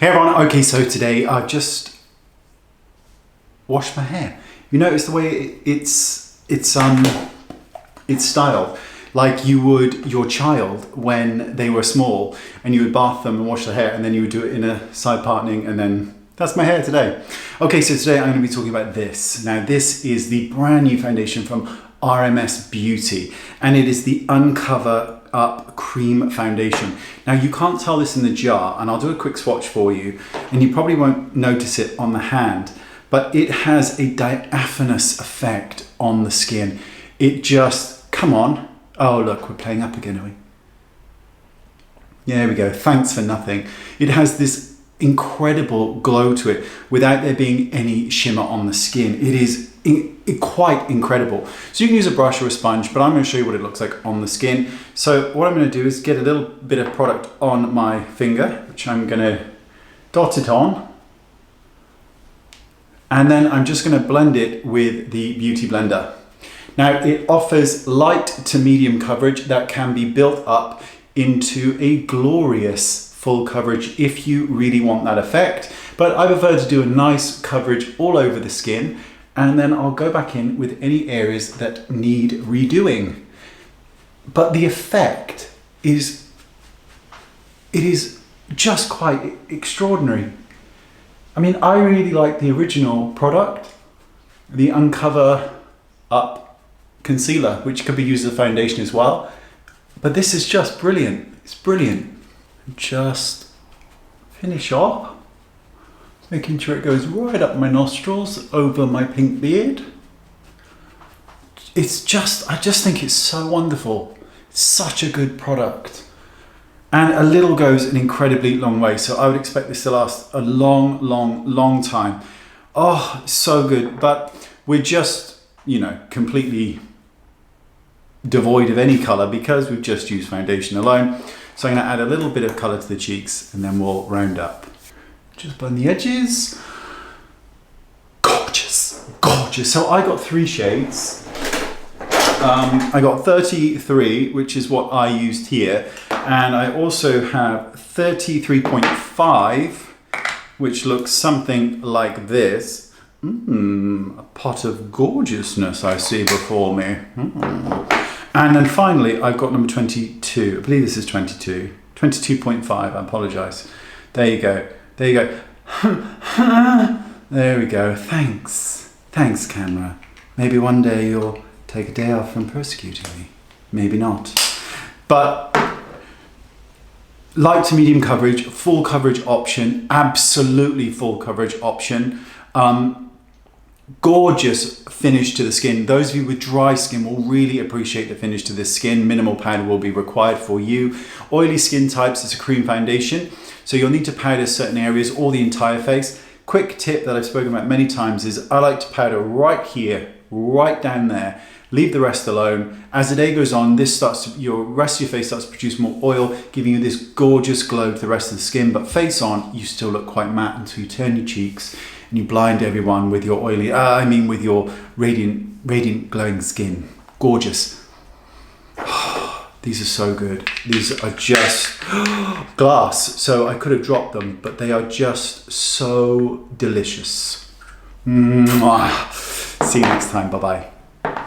Hey everyone, okay, so today I've just washed my hair. You notice the way it's styled, like you would your child when they were small, and you would bath them and wash their hair, and then you would do it in a side parting, and then that's my hair today. Okay, so today I'm going to be talking about this. Now this is the brand new foundation from RMS Beauty, and it is the Uncover Up Cream Foundation. Now you can't tell this in the jar, and I'll do a quick swatch for you, and you probably won't notice it on the hand, but it has a diaphanous effect on the skin. It just, come on. Oh look, we're playing up again, are we? There we go, thanks for nothing. It has this incredible glow to it without there being any shimmer on the skin. It is quite incredible. So you can use a brush or a sponge, but I'm going to show you what it looks like on the skin. So what I'm going to do is get a little bit of product on my finger, which I'm going to dot it on. And then I'm just going to blend it with the Beauty Blender. Now it offers light to medium coverage that can be built up into a glorious full coverage if you really want that effect. But I prefer to do a nice coverage all over the skin, and then I'll go back in with any areas that need redoing. But the effect is just quite extraordinary. I mean, I really like the original product, the Uncover Up Concealer, which could be used as a foundation as well. But this is just brilliant. It's brilliant. Just finish off, making sure it goes right up my nostrils, over my pink beard. It's just, I just think it's so wonderful. It's such a good product. And a little goes an incredibly long way. So I would expect this to last a long, long, long time. Oh, so good. But we're just, you know, completely devoid of any color because we've just used foundation alone. So I'm going to add a little bit of color to the cheeks, and then we'll round up. Just blend the edges. Gorgeous, gorgeous. So I got 3 shades. I got 33, which is what I used here. And I also have 33.5, which looks something like this. A pot of gorgeousness I see before me. And then finally, I've got number 22. I believe this is 22. 22.5, I apologize. There you go. There you go. There we go. Thanks. Thanks, camera. Maybe one day you'll take a day off from persecuting me. Maybe not. But light to medium coverage, full coverage option, absolutely full coverage option. Gorgeous finish to the skin. Those of you with dry skin will really appreciate the finish to this skin. Minimal powder will be required for you. Oily skin types, it's a cream foundation, so you'll need to powder certain areas or the entire face. Quick tip that I've spoken about many times is I like to powder right here, right down there. Leave the rest alone. As the day goes on, this your rest of your face starts to produce more oil, giving you this gorgeous glow to the rest of the skin. But face on, you still look quite matte until you turn your cheeks and you blind everyone with your with your radiant glowing skin. Gorgeous. These are so good. These are just glass, so I could have dropped them, but they are just so delicious. See you next time. Bye-bye.